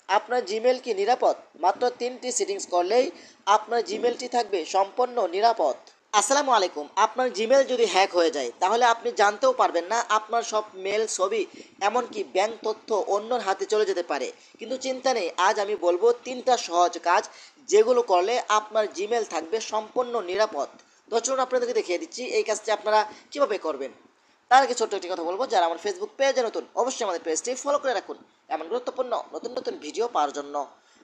আপনার জিমেল কি নিরাপদ? মাত্র 3টি সেটিংস করলেই আপনার জিমেলটি থাকবে সম্পূর্ণ নিরাপদ। আসসালামু আলাইকুম। আপনার জিমেল যদি হ্যাক হয়ে যায় তাহলে আপনি জানতেও পারবেন না, আপনার সব মেল, ছবি, এমনকি ব্যাংক তথ্য অন্যর হাতে চলে যেতে পারে। কিন্তু চিন্তা নেই, আজ আমি বলবো 3টা সহজ কাজ যেগুলো করলে আপনার জিমেল থাকবে সম্পূর্ণ নিরাপদ। তো চলুন আপনাদেরকে দেখিয়ে দিচ্ছি এই কাজটি আপনারা কীভাবে করবেন। তার আগে ছোট্ট একটি কথা বলবো, যারা আমার ফেসবুক পেজে নতুন অবশ্যই আমাদের পেজটি ফলো করে রাখুন এমন গুরুত্বপূর্ণ নতুন নতুন ভিডিও পাওয়ার জন্য।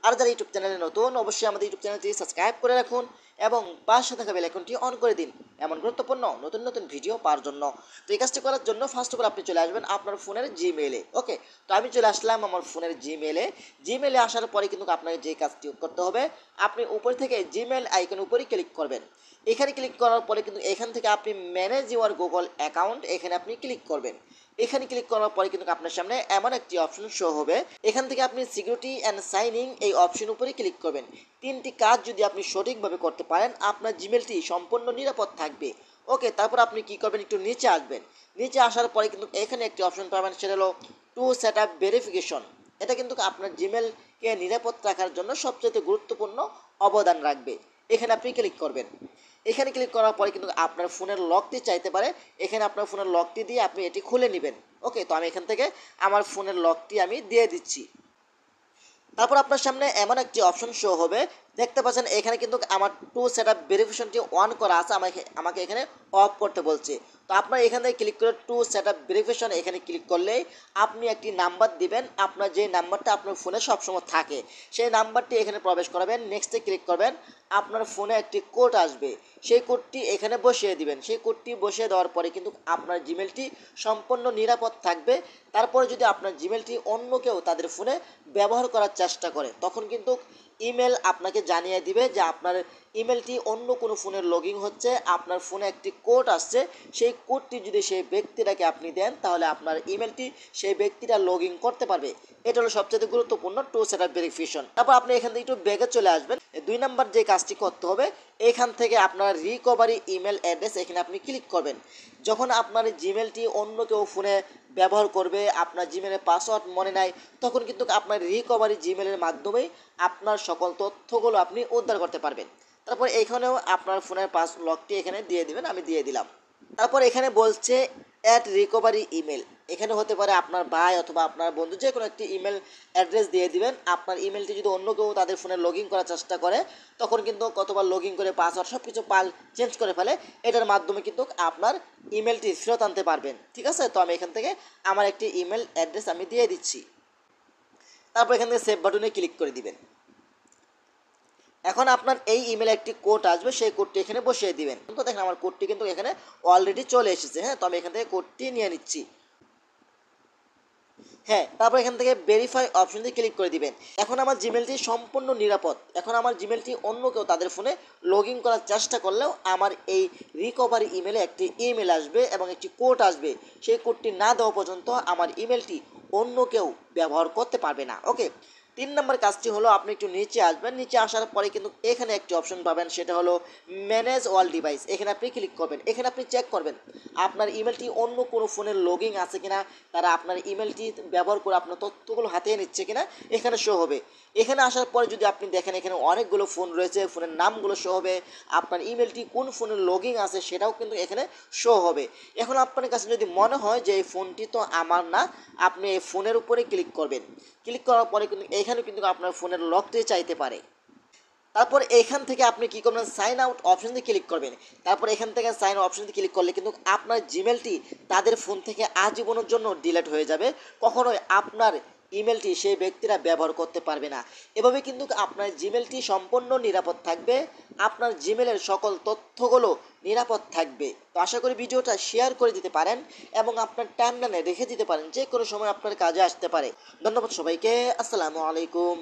আর যারা ইউটিউব চ্যানেলে নতুন অবশ্যই আমাদের ইউটিউব চ্যানেলটি সাবস্ক্রাইব করে রাখুন এবং পাশে থাকা বেল আইকনটি অন করে দিন এমন গুরুত্বপূর্ণ নতুন নতুন ভিডিও পাওয়ার জন্য। তো এই কাজটি করার জন্য ফার্স্ট অফ অল আপনি চলে আসবেন আপনার ফোনের জিমেলে। ওকে, তো আমি চলে আসলাম আমার ফোনের জিমেলে। জিমেলে আসার পরে কিন্তু আপনাকে যে কাজটি করতে হবে, আপনি উপর থেকে জিমেল আইকনের উপরে ক্লিক করবেন। এখানে ক্লিক করার পরে কিন্তু এখান থেকে আপনি ম্যানেজ ইউর গুগল অ্যাকাউন্ট এখানে আপনি ক্লিক করবেন। এখানে ক্লিক করার পরে কিন্তু আপনার সামনে এমন একটি অপশন শো হবে, এখান থেকে আপনি সিকিউরিটি অ্যান্ড সাইনিং এই অপশন উপরে ক্লিক করবেন। 3টি কাজ যদি আপনি সঠিকভাবে করতে পারেন আপনার জিমেলটি সম্পূর্ণ নিরাপদ থাকবে। ওকে, তারপর আপনি কি করবেন, একটু নিচে আসবেন। নিচে আসার পরে কিন্তু এখানে একটি অপশন পাবেন, সেটা হলো টু সেট আপ ভেরিফিকেশন। এটা কিন্তু আপনার জিমেলকে নিরাপদ রাখার জন্য সবচেয়ে গুরুত্বপূর্ণ অবদান রাখবে। এখানে আপনি ক্লিক করবেন। এখানে ক্লিক করার পরে কিন্তু আপনার ফোনের লকটি চাইতে পারে, এখানে আপনার ফোনের লকটি দিয়ে আপনি এটি খুলে নেবেন। ওকে, তো আমি এখান থেকে আমার ফোনের লকটি আমি দিয়ে দিচ্ছি। তারপর আপনার সামনে এমন একটি অপশন শো হবে, দেখতে পাচ্ছেন এখানে কিন্তু আমার টু সেট আপ ভেরিফিকেশনটি অন করা আছে, আমাকে এখানে অফ করতে বলছে। তো আপনার এখান থেকে ক্লিক করে টু সেট আপ ভেরিফিকেশন এখানে ক্লিক করলেই আপনি একটি নাম্বার দিবেন, আপনার যে নাম্বারটা আপনার ফোনে সবসময় থাকে সেই নাম্বারটি এখানে প্রবেশ করাবেন। নেক্সটে ক্লিক করবেন, আপনার ফোনে একটি কোড আসবে, সেই কোডটি এখানে বসিয়ে দিবেন। সেই কোডটি বসিয়ে দেওয়ার পরে কিন্তু আপনার জিমেলটি সম্পূর্ণ নিরাপদ থাকবে। তারপরে যদি আপনার জিমেলটি অন্য কেউ তাদের ফোনে ব্যবহার করার চেষ্টা করে তখন কিন্তু ইমেল আপনাকে জানিয়ে দিবে যে আপনার ইমেলটি অন্য কোনো ফোনে লগ ইন হচ্ছে, আপনার ফোনে একটি কোড আসছে, সেই কোডটি যদি সেই ব্যক্তিটাকে আপনি দেন তাহলে আপনার ইমেলটি সেই ব্যক্তিটা লগ ইন করতে পারবে। এটা হলো সবচেয়ে গুরুত্বপূর্ণ টু সেট আপ ভেরিফিকেশন। তারপর আপনি এখান থেকে একটু ব্যাগে চলে আসবেন। 2 নাম্বার যে কাজটি করতে হবে, এখান থেকে আপনার রিকভারি ইমেল অ্যাড্রেস এখানে আপনি ক্লিক করবেন। যখন আপনার জিমেলটি অন্য কেউ ফোনে ব্যবহার করবে, আপনার জিমেলের পাসওয়ার্ড মনে নাই, তখন কিন্তু আপনার রিকভারি জিমেলের মাধ্যমেই আপনার সকল তথ্যগুলো আপনি উদ্ধার করতে পারবেন। তারপর এখানেও আপনার ফোনের পাস লকটি এখানে দিয়ে দিবেন, আমি দিয়ে দিলাম। তারপর এখানে বলছে অ্যাট রিকভারি ইমেল, এখানে হতে পারে আপনার ভাই অথবা আপনার বন্ধু, যে কোনো একটি ইমেল অ্যাড্রেস দিয়ে দিবেন। আপনার ইমেলটি যদি অন্য কেউ তাদের ফোনে লগ ইন করার চেষ্টা করে তখন কিন্তু কতবার লগ ইন করে পাসওয়ার্ড সব কিছু চেঞ্জ করে ফেলে, এটার মাধ্যমে কিন্তু আপনার ইমেলটি ফেরত আনতে পারবেন। ঠিক আছে, তো আমি এখান থেকে আমার একটি ইমেল অ্যাড্রেস আমি দিয়ে দিচ্ছি। তারপর এখান থেকে সেভ বাটনে ক্লিক করে দিবেন। এখন আপনার এই ইমেলে একটি কোড আসবে, সেই কোডটি এখানে বসিয়ে দিবেন। তো দেখেন আমার কোডটি কিন্তু এখানে অলরেডি চলে এসেছে। হ্যাঁ, তো আমি এখান থেকে কোডটি নিয়ে নিচ্ছি। হ্যাঁ, তারপর এখান থেকে ভেরিফাই অপশন দিয়ে ক্লিক করে দিবেন। এখন আমার জিমেলটি সম্পূর্ণ নিরাপদ। এখন আমার জিমেলটি অন্য কেউ তাদের ফোনে লগ ইন করার চেষ্টা করলেও আমার এই রিকভারি ইমেলে একটি ইমেল আসবে এবং একটি কোড আসবে। সেই কোডটি না দেওয়া পর্যন্ত আমার ইমেলটি অন্য কেউ ব্যবহার করতে পারবে না। ওকে, 3 নম্বর কাজটি হলো আপনি একটু নিচে আসবেন। নিচে আসার পরে কিন্তু এখানে একটি অপশন পাবেন, সেটা হলো ম্যানেজ অল ডিভাইস। এখানে আপনি ক্লিক করবেন। এখানে আপনি চেক করবেন আপনার ইমেলটি অন্য কোনো ফোনের লগ ইন আছে কিনা, তারা আপনার ইমেলটি ব্যবহার করে আপনার তথ্যগুলো হাতিয়ে নিচ্ছে কিনা এখানে শো হবে। এখানে আসার পরে যদি আপনি দেখেন এখানে অনেকগুলো ফোন রয়েছে, ফোনের নামগুলো শো হবে, আপনার ইমেলটি কোন ফোনের লগ ইন আছে সেটাও কিন্তু এখানে শো হবে। এখন আপনার কাছে যদি মনে হয় যে এই ফোনটি তো আমার না, আপনি এই ফোনের উপরে ক্লিক করবেন। ক্লিক করার পরে কিন্তু এখানে কিন্তু আপনার ফোনের লকটি চাইতে পারে। তারপর এখান থেকে আপনি কী করবেন, সাইন আউট অপশন দিয়ে ক্লিক করবেন। তারপর এখান থেকে সাইন অপশন দিয়ে ক্লিক করলে কিন্তু আপনার জিমেলটি তাদের ফোন থেকে আজীবনের জন্য ডিলিট হয়ে যাবে। কখনোই আপনার ইমেলটি সেই ব্যক্তিরা ব্যবহার করতে পারবে না। এভাবে কিন্তু আপনার জিমেলটি সম্পূর্ণ নিরাপদ থাকবে, আপনার জিমেলের সকল তথ্যগুলো নিরাপদ থাকবে। তো আশা করি ভিডিওটা শেয়ার করে দিতে পারেন এবং আপনার টাইমলাইনে রেখে দিতে পারেন, যে কোনো সময় আপনার কাজে আসতে পারে। ধন্যবাদ সবাইকে। আসসালামু আলাইকুম।